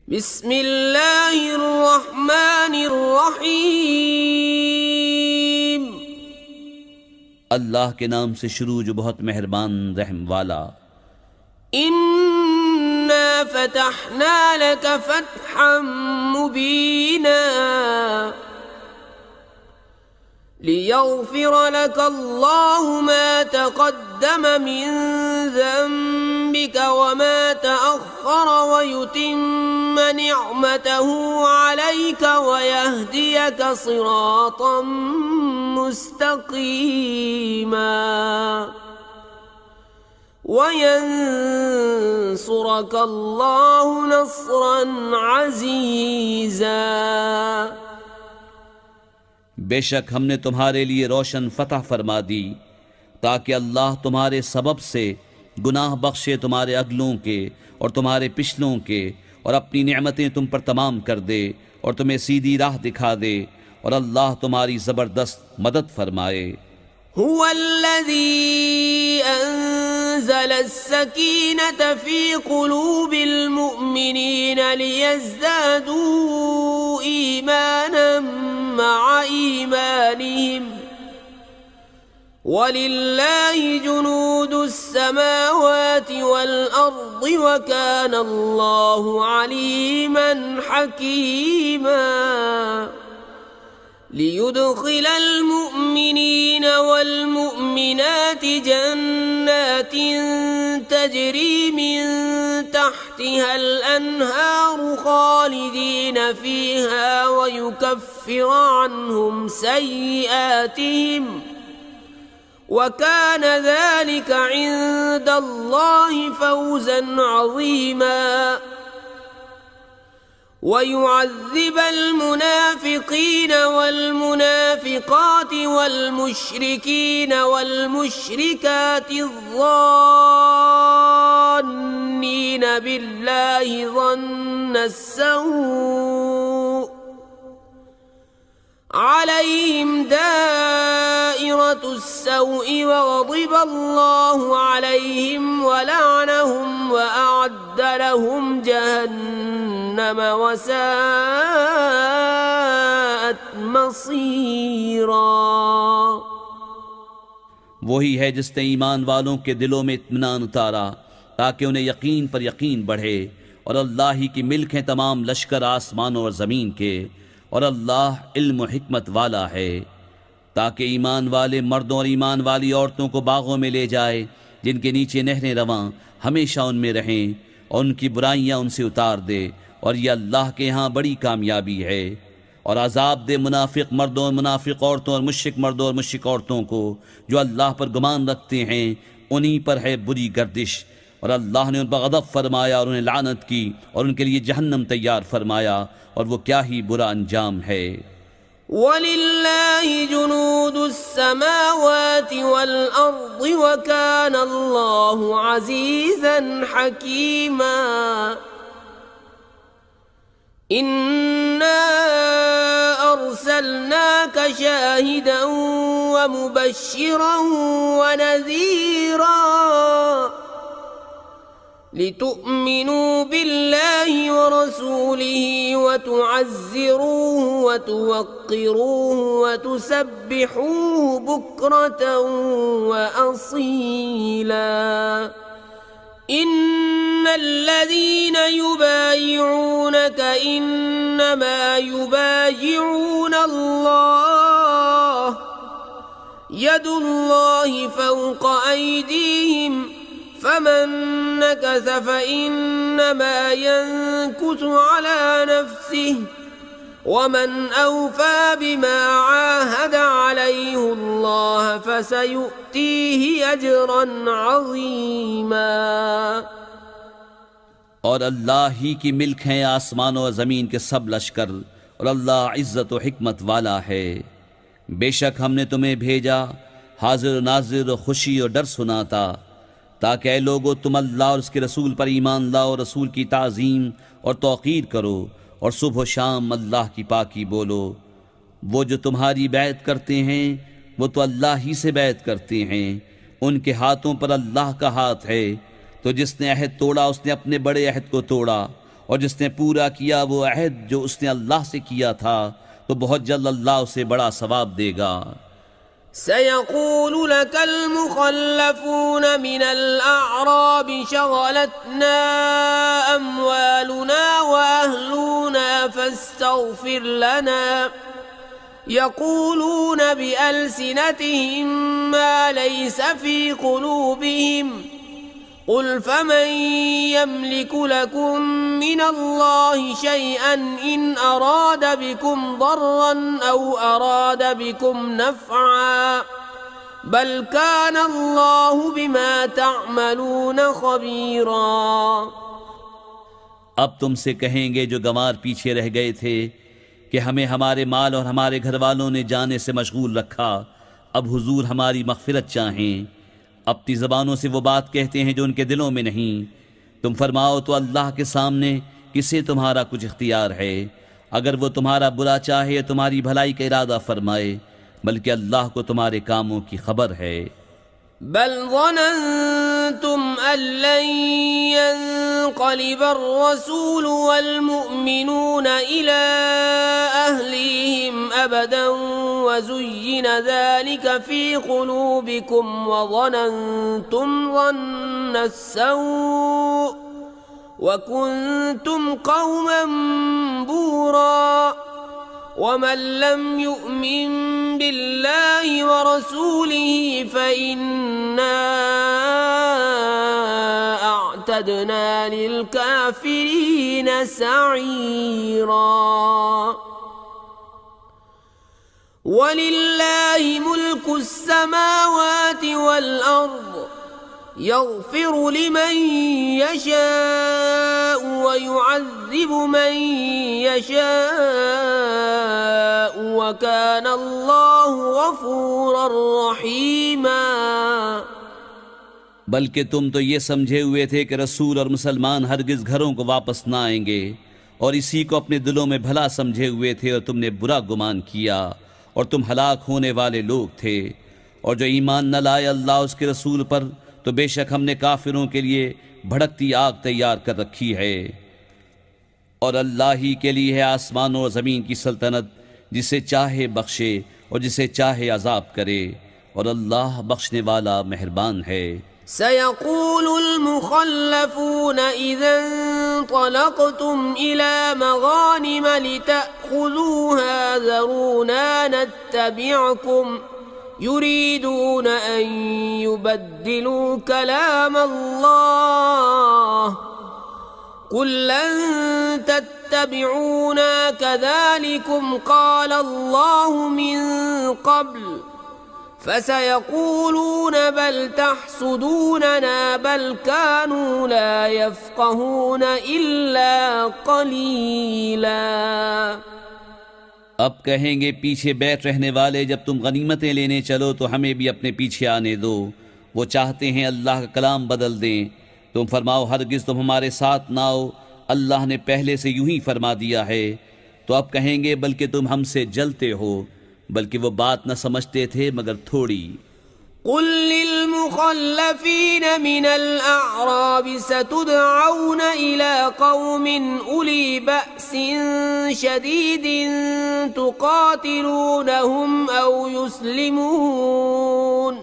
बिस्मिल्लाहिर्रहमानिर्रहीम। अल्लाह के नाम से शुरू जो बहुत मेहरबान रहम वाला। इन्ना फतहना लक फतहम मुबीना लियग़फ़िर लक अल्लाहु मा तक़द्दम मिन ज़ंबिक व मा तअख़्ख़र व युतिम्म निअमतहु अलैक व यहदियक सिरातम मुस्तक़ीमा व यंसुरक अल्लाहु नस्रन अज़ीज़ा। बेशक हमने तुम्हारे लिए रोशन फतह फरमा दी ताकि अल्लाह तुम्हारे सबब से गुनाह बख्शे तुम्हारे अगलों के और तुम्हारे पिछलों के, और अपनी नेमतें तुम पर तमाम कर दे और तुम्हें सीधी राह दिखा दे, और अल्लाह तुम्हारी ज़बरदस्त मदद फरमाए। हुवल्लज़ी अंज़ल अस्सकीनत फ़ी क़ुलूबिल मुअमिनीन लियज़्दादू ईमानन मअ ईमानिहिम वलिल्लाहि जुनूदुस समावाति वल अर्दि व काना अल्लाहु अलीमन हकीमा। लियुदखिलल मुअमिनीन वल मुअमिनाति जन्नातिन तजरी मिन तहतिहल अन्हारु खालिदीन फीहा व युकफ्फिर अन्हुम सय्यिआतिहिम व कान ज़ालिक इंदल्लाहि फ़ौज़न अज़ीमा। वयुअज़्ज़िब अलमुनाफ़िक़ीन वल्मुनाफ़िक़ात वल्मुश्रिकीन वल्मुश्रिकात अज़्ज़ान्नीन बिल्लाहि ज़न्न अस्सऊअ अलैहिम दाइरतुस सऊअ वग़ज़िब अल्लाहु अलैहिम वलअनहुम वअअद्द लहुम जहन्नम वसाअत मसीरा। वही है जिसने ईमान वालों के दिलों में इत्मीनान उतारा ताकि उन्हें यकीन पर यकीन बढ़े, और अल्लाह ही की मिल्क हैं तमाम लश्कर आसमानों और ज़मीन के, और अल्लाह इल्म और हिकमत वाला है, ताकि ईमान वाले मर्दों और ईमान वाली औरतों को बागों में ले जाए जिनके नीचे नहरें रवां, हमेशा उनमें रहें, और उनकी बुराइयां उनसे उतार दे, और यह अल्लाह के यहाँ बड़ी कामयाबी है। और अजाब दे मुनाफिक मर्दों और मुनाफिक औरतों और मुश्रिक मर्दों और मुश्रिक औरतों को जो अल्लाह पर गुमान रखते हैं, उन्हीं पर है बुरी गर्दिश। और अल्लाह ने उन पर गज़ब फरमाया और उन्हें लानत की, और उनके लिए जहन्नम तैयार फरमाया, और वो क्या ही बुरा अंजाम है। वलिल्लाहि जुनूदुस समावाति वल अर्दि व काना अल्लाहु अज़ीज़न हकीमा। इन्ना अरसलनाक शाहिदन व मुबश्शिरन व नज़ीरा लितुअ्मिनू बिल्लाहि व रसूलिहि व तुअज़्ज़िरूहु व तुवक्किरूहु व तुसब्बिहूहु बुक्रतन व असीला। इन्नल्लज़ीन युबायिऊनक इन्नमा युबायिऊन अल्लाह यदुल्लाहि फ़ौक़ अयदीहिम फमन नकस फइन्नमा यनकुसु अला नफ्सिहि वमन औफ़ा बिमा आहद अलैहुल्लाह फसयुअतीहि अजरन अज़ीमा। और अल्लाह ही की मिल्क हैं आसमानों और ज़मीन के सब लश्कर, और अल्लाह इज़्ज़त व हिकमत वाला है। बेशक हमने तुम्हें भेजा हाजिर नाजिर और खुशी और डर सुनाता, ताकि ऐ लोगो तुम अल्लाह और उसके रसूल पर ईमान लाओ, रसूल की ताज़ीम और तौक़ीर करो, और सुबह शाम अल्लाह की पाकी बोलो। वो जो तुम्हारी बैत करते हैं वो तो अल्लाह ही से बैत करते हैं, उनके हाथों पर अल्लाह का हाथ है। तो जिसने अहद तोड़ा उसने अपने बड़े अहद को तोड़ा, और जिसने पूरा किया वो अहद जो उसने अल्लाह से किया था तो बहुत जल्द अल्लाह उसे बड़ा सवाब देगा। سيقول لك المخلفون من الأعراب شغلتنا أموالنا وأهلنا فاستغفر لنا يقولون بألسنتهم ما ليس في قلوبهم قل فمن يملك لكم من الله شيئا إن أراد بكم ضرا أو أراد بكم نفعا بل كان الله بما تعملون خبيرا। अब तुमसे कहेंगे जो गंवार पीछे रह गए थे कि हमें हमारे माल और हमारे घर वालों ने जाने से मशगूल रखा, अब हुजूर हमारी मग़फ़िरत चाहें। अपनी ज़बानों से वो बात कहते हैं जो उनके दिलों में नहीं। तुम फरमाओ तो अल्लाह के सामने किसे तुम्हारा कुछ इख्तियार है, अगर वो तुम्हारा बुरा चाहे या तुम्हारी भलाई का इरादा फरमाए, बल्कि अल्लाह को तुम्हारे कामों की खबर है। बल ज़नंतुम अल्लन यंक़लिब अर्रसूल वल्मुअमिनून इला अहलिहिम अबदन वज़ुय्यिन ज़ालिका फ़ी क़ुलूबिकुम वज़नंतुम ज़न्न अस्सौअ वकुन्तुम क़ौमन बूरा वमन लम युअमिन बिल्लाहि वरसूलिहि फ़इन्ना अअतदना लिलकाफ़िरीन सईरा। वलिल्लाहि मुल्कु अस्समावाति वल्अर्द यग़फ़िरु लिमन यशाअ वयुअज़्ज़िबु मन यशाअ वकान अल्लाहु गफ़ूरर रहीमा। बल्कि तुम तो ये समझे हुए थे कि रसूल और मुसलमान हरगिज़ घरों को वापस ना आएंगे, और इसी को अपने दिलों में भला समझे हुए थे और तुमने बुरा गुमान किया, और तुम हलाक होने वाले लोग थे। और जो ईमान न लाए अल्लाह उसके रसूल पर, तो बेशक हमने काफिरों के लिए भड़कती आग तैयार कर रखी है। और अल्लाह ही के लिए है आसमानों और ज़मीन की सल्तनत, जिसे चाहे बख्शे और जिसे चाहे अजाब करे, और अल्लाह बख्शने वाला मेहरबान है। सयक़ूलुल मुख़ल्लफ़ून इज़ा इंतलक़्तुम इला मग़ानिम लितअख़ुज़ूहा ज़रूना नत्तबिअकुम युरीदून अन युबद्दिलू कलाम अल्लाह कुल लन तत्तबिऊना कज़ालिकुम क़ाल अल्लाहु मिन क़ब्ल फसयक़ूलून बल तहसुदूनना बल कानू ला यफ़क़हून इल्ला क़लीला। अब कहेंगे पीछे बैठ रहने वाले, जब तुम गनीमतें लेने चलो तो हमें भी अपने पीछे आने दो। वो चाहते हैं अल्लाह का कलाम बदल दें। तुम फरमाओ हरगिज़ तुम हमारे साथ ना आओ, अल्लाह ने पहले से यूं ही फरमा दिया है। तो अब कहेंगे बल्कि तुम हमसे जलते हो, बल्कि वो बात न समझते थे मगर थोड़ी। कुल लिलमुख़ल्लफ़ीन मिनल अअराबि सतुदअऊन इला क़ौमिन उली बअसिन शदीदिन तुक़ातिलूनहुम औ युस्लिमून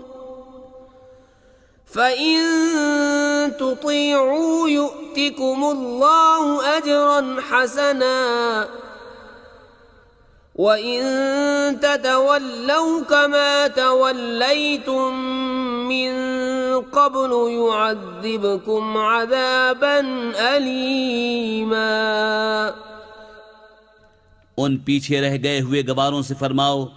फ़इन तुतिअू युअतिकुमुल्लाहु अजरन हसना वइन ततवल्लौ कमा तवल्लैतुम मिन क़ब्लु युअज़्ज़िबकुम अज़ाबन अलीमा। उन पीछे रह गए हुए गवारों से फरमाओ,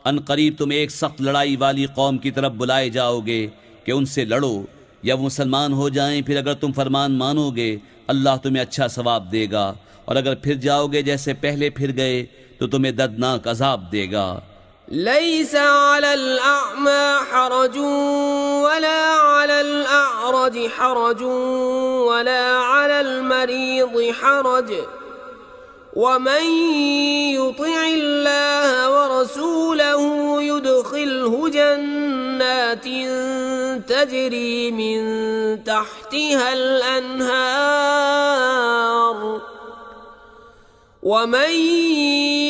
अनकरीब तुम एक सख्त लड़ाई वाली कौम की तरफ बुलाए जाओगे कि उनसे लड़ो या वो मुसलमान हो जाएं। फिर अगर तुम फरमान मानोगे अल्लाह तुम्हें अच्छा सवाब देगा, और अगर फिर जाओगे जैसे पहले फिर गए तो तुम्हें दर्दनाक अजाब देगा। लैसा अलल अअमा हरजुन वला अलल अअरज हरजुन वला अलल मरीद हरज वमन युतिइल्लाह वरसूलहु युदखिलहु जन्नातिन तजरी मिन तहतिहल अन्हार वमन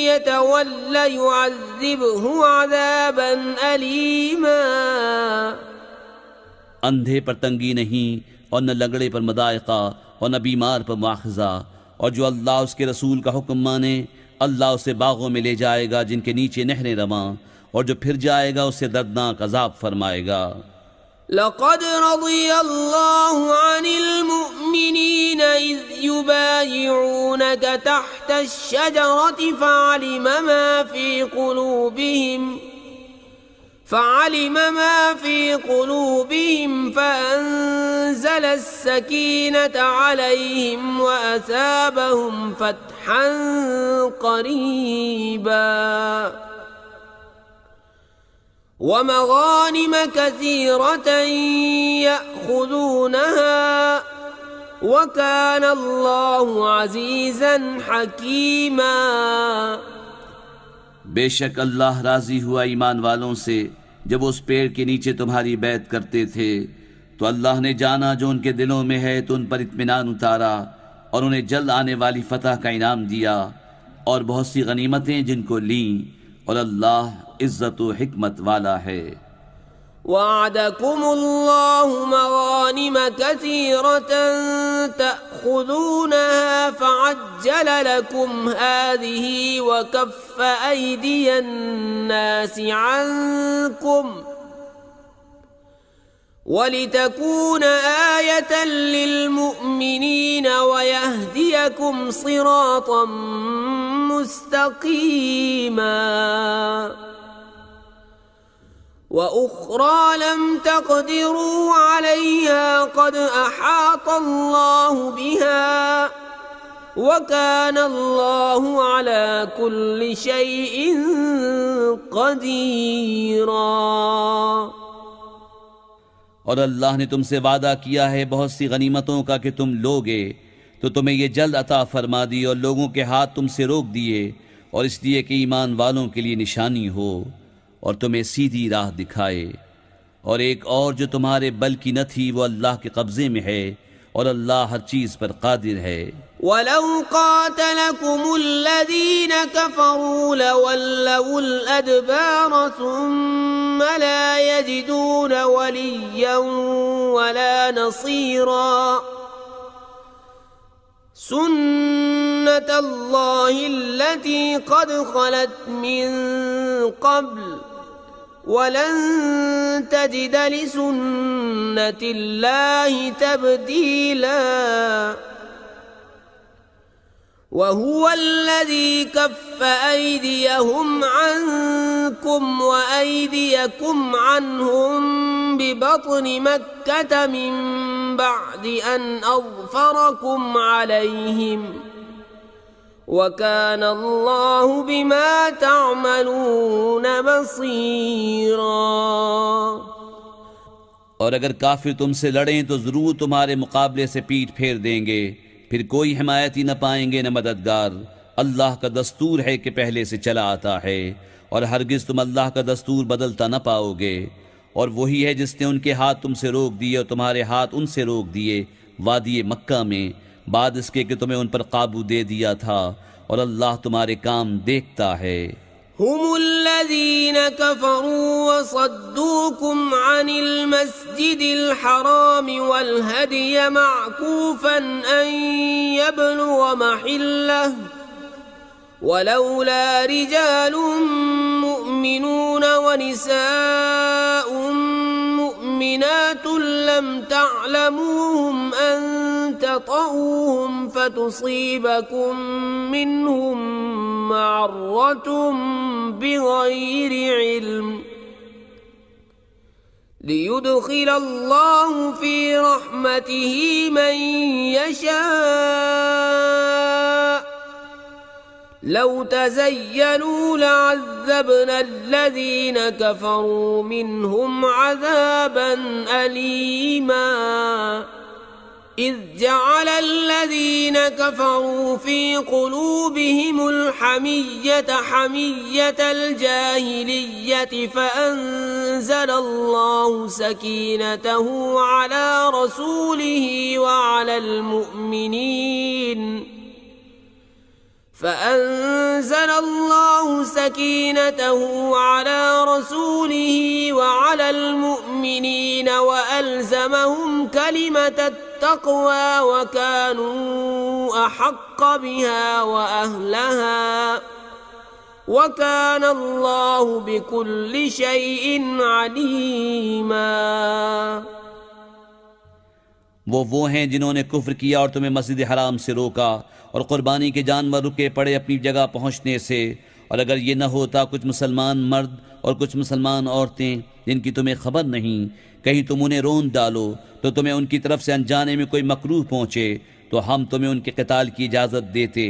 यतवल्ल युअज़्ज़िबहु अज़ाबन अलीमा। अंधे पर तंगी नहीं और न लंगड़े पर मदायका और न बीमार पर मुआखजा, और जो अल्लाह उसके रसूल का हुक्म माने अल्लाह उसे बागों में ले जाएगा जिनके नीचे नहरें रवां, और जो फिर जाएगा उससे दर्दनाक अजाब फरमाएगा। लक़द रज़ियल्लाहु अनिल मुअ्मिनीन इज़ युबायिऊनक तहत अश-शजरति فعلم ما في قلوبهم فأنزل السكينة عليهم وأثابهم فتحا قريبا ومغانم كثيرة يأخذونها وكان الله عزيزا حكيما। बेशक अल्लाह राजी हुआ ईमान वालों से जब उस पेड़ के नीचे तुम्हारी बैत करते थे, तो अल्लाह ने जाना जो उनके दिलों में है तो उन पर इत्मीनान उतारा और उन्हें जल्द आने वाली फतह का इनाम दिया और बहुत सी गनीमतें जिनको लीं, और अल्लाह इज्जत व हिकमत वाला है। वअदकुमुल्लाहु मगानिम कसीरतन तअखुदूनहा फअज्जल लकुम हादिही वकफ्फ अयदियन नासि अन्कुम वलितकून आयतन लिलमुअ्मिनीन वयहदियकुम सिरातन मुस्तकीमा। वउख्रा लम तक़दिरू अलैहा क़द अहात अल्लाहु बिहा वकान अल्लाहु अला कुल्लि शैइन क़दीरा। और अल्लाह ने तुमसे वादा किया है बहुत सी गनीमतों का कि तुम लोगे, तो तुम्हें ये जल्द अता फरमा दी और लोगों के हाथ तुमसे रोक दिए, और इसलिए कि ईमान वालों के लिए निशानी हो और तुम्हें सीधी राह दिखाए। और एक और जो तुम्हारे बल की न थी वो अल्लाह के कब्जे में है, और अल्लाह हर चीज पर कादिर है। वलौ क़ातलकुमुल्लज़ीन कफ़रू लवल्लवुल अदबार सुम्मा ला यजिदून वलिय्यन वला नसीरा सुन्नतल्लाहि अल्लती क़द ख़लत मिन क़ब्ल वलन तजिद लिसुन्नतिल्लाहि तब्दीला। वहुव अल्लज़ी कफ़्फ़ अयदियहुम अन्कुम व अयदियकुम अन्हुम बिबत्नि मक्कत मिन बअदि अन अज़फ़रकुम अलैहिम वकान अल्लाहु बिमा तअमलून बसीरा। और अगर काफिर तुमसे लड़ें तो जरूर तुम्हारे मुकाबले से पीठ फेर देंगे, फिर कोई हिमायती न पाएंगे न मददगार। अल्लाह का दस्तूर है कि पहले से चला आता है, और हरगिज तुम अल्लाह का दस्तूर बदलता न पाओगे। और वही है जिसने उनके हाथ तुमसे रोक दिए और तुम्हारे हाथ उनसे रोक दिए वादी मक्का में, बाद इसके कि तुम्हें उन पर काबू दे दिया था, और अल्लाह तुम्हारे काम देखता है। हुमुल्लज़ीन कफ़रू वसद्दूकुम अनिल मस्जिदिल हरामि वल हदिय मअकूफन अन यबलुग महिल्लह वलौला रिजालुम मुमिनून व निसाउम मुमिनातुन लम तअलमूहुम अन ततऊहुम फतुसीबकुम मिनहुम मअर्रतुम बिगैरि इल्म लियुदखिल अल्लाहु फी रहमतिही मन यशा लौ तज़य्यलू लअज़्ज़बना अल्लज़ीन कफ़रू मिनहुम अज़ाबन अलीमा। इज़ जअल अल्लज़ीन कफ़रू फ़ी क़ुलूबिहिमुल हमिय्यत हमिय्यतल जाहिलिय्यति फ़अंज़लल्लाहु सकीनतहु अला रसूलिही व अलल मुअ्मिनीन فأنزل الله سكينته على رسوله وعلى المؤمنين وألزمهم كلمة التقوى وكانوا أحق بها وأهلها وكان الله بكل شيء عليما। वो हैं जिन्होंने कुफ्र किया और तुम्हें मस्जिद हराम से रोका और कुर्बानी के जानवर रुके पड़े अपनी जगह पहुंचने से, और अगर ये न होता कुछ मुसलमान मर्द और कुछ मुसलमान औरतें जिनकी तुम्हें खबर नहीं, कहीं तुम उन्हें रोन डालो तो तुम्हें उनकी तरफ से अनजाने में कोई मकरूह पहुंचे तो हम तुम्हें उनके क़िताल की इजाज़त देते।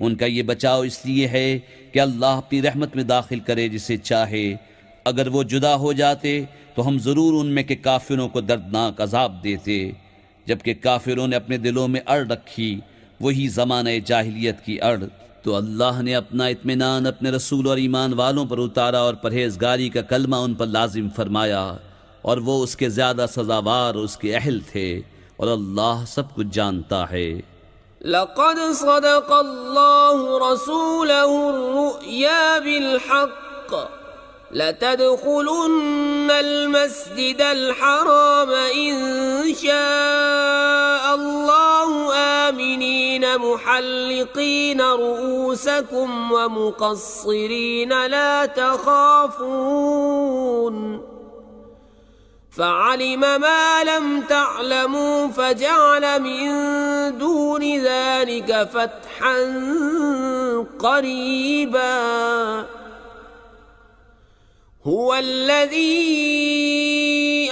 उनका ये बचाव इसलिए है कि अल्लाह अपनी रहमत में दाखिल करे जिसे चाहे। अगर वो जुदा हो जाते तो हम ज़रूर उनमें के काफिरों को दर्दनाक अजाब देते। जबकि काफिरों ने अपने दिलों में अड़ रखी वही ज़माने जाहिलियत की अड़, तो अल्लाह ने अपना इत्मीनान अपने रसूल और ईमान वालों पर उतारा और परहेजगारी का कलमा उन पर लाजिम फरमाया, और वो उसके ज़्यादा सज़ावार उसके अहल थे, और अल्लाह सब कुछ जानता है। लक़द सदक़ल्लाहु रसूलहु रुया बिलहक़्क़ लतदख़ुलुन्नल मस्जिदल हराम इंशाअल्लाहु आमिनीन मुहल्लिक़ीन रुऊसकुम व मुक़स्सिरीन ला तख़ाफ़ून फ़अलिम मा लम तअलमू फ़जअल मिन दूनि ज़ालिक फ़तहन क़रीबा। हुवल्लज़ी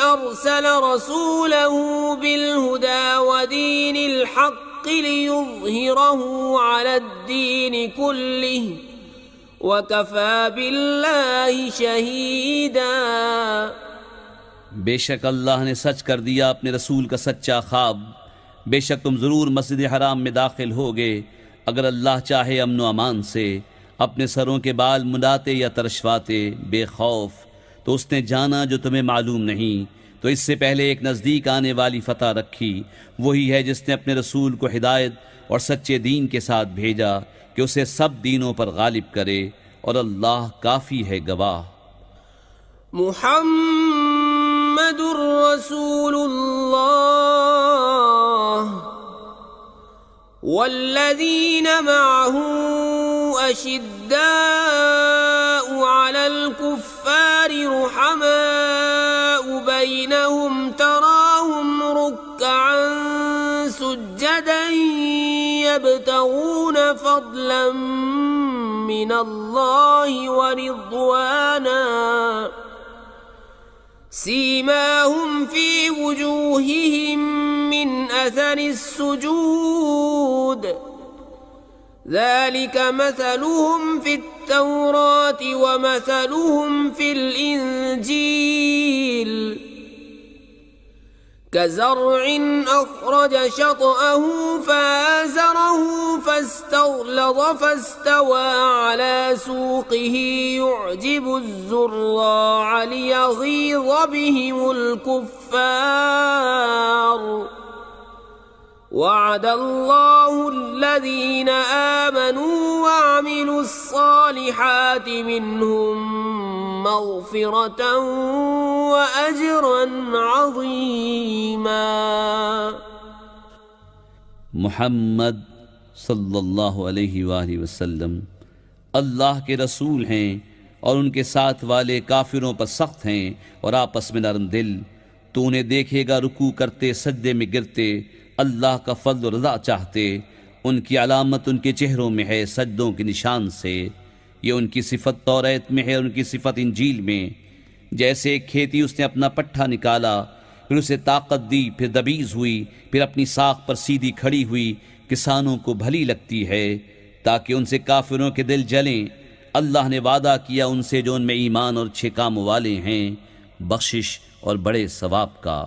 अरसल रसूलहु बिलहुदा वदीनिल हक़्क़ि लियुज़हिरहु अलद्दीनि कुल्लिहि वकफ़ा बिल्लाहि शहीदा। बेशक अल्लाह ने सच कर दिया अपने रसूल का सच्चा ख्वाब। बेशक तुम ज़रूर मस्जिद हराम में दाखिल होगे अगर अल्लाह चाहे अमन व अमान से, अपने सरों के बाल मुंडाते या तरशवाते बेखौफ। तो उसने जाना जो तुम्हें मालूम नहीं, तो इससे पहले एक नज़दीक आने वाली फ़तह रखी। वही है जिसने अपने रसूल को हिदायत और सच्चे दीन के साथ भेजा कि उसे सब दीनों पर गालिब करे, और अल्लाह काफ़ी है गवाह। मुहम्मदुर रसूलुल्लाह वल्लज़ीन मअहू अशिद्दाउ अलल कुफ्फारि रुहमाउ बैनहुम तराहुम रुक्कअन सुज्जदन यब्तगून फضलन मिनल्लाहि व रिضवाना सीमाहुम फी वुजूहिहिम मिन अथरिस सुजूद ذلك مثلهم في التوراة ومثلهم في الإنجيل كزرع أخرج شطأه فآزره فاستغلظ فاستوى على سوقه يعجب الزراع ليغيظ بهم الكفار وعد الله الذين آمنوا وعملوا الصالحات منهم مغفرة وأجرا عظيما। मुहम्मद सल्लल्लाहु अलैहि वसल्लम अल्लाह के रसूल हैं और उनके साथ वाले काफिरों पर सख्त हैं और आपस में नरम दिल। तो उन्हें देखेगा रुकू करते सजदे में गिरते अल्लाह का फज़्ल और रज़ा चाहते। उनकी अलामत उनके चेहरों में है सजदों के निशान से। ये उनकी सिफत तौरात में है और उनकी सिफत इंजील में। जैसे एक खेती उसने अपना पट्ठा निकाला, फिर उसे ताकत दी, फिर दबीज हुई, फिर अपनी साख पर सीधी खड़ी हुई, किसानों को भली लगती है ताकि उनसे काफिरों के दिल जलें। अल्लाह ने वादा किया उनसे जो उनमें ईमान और अच्छे काम वाले हैं, बख्शिश और बड़े सवाब का।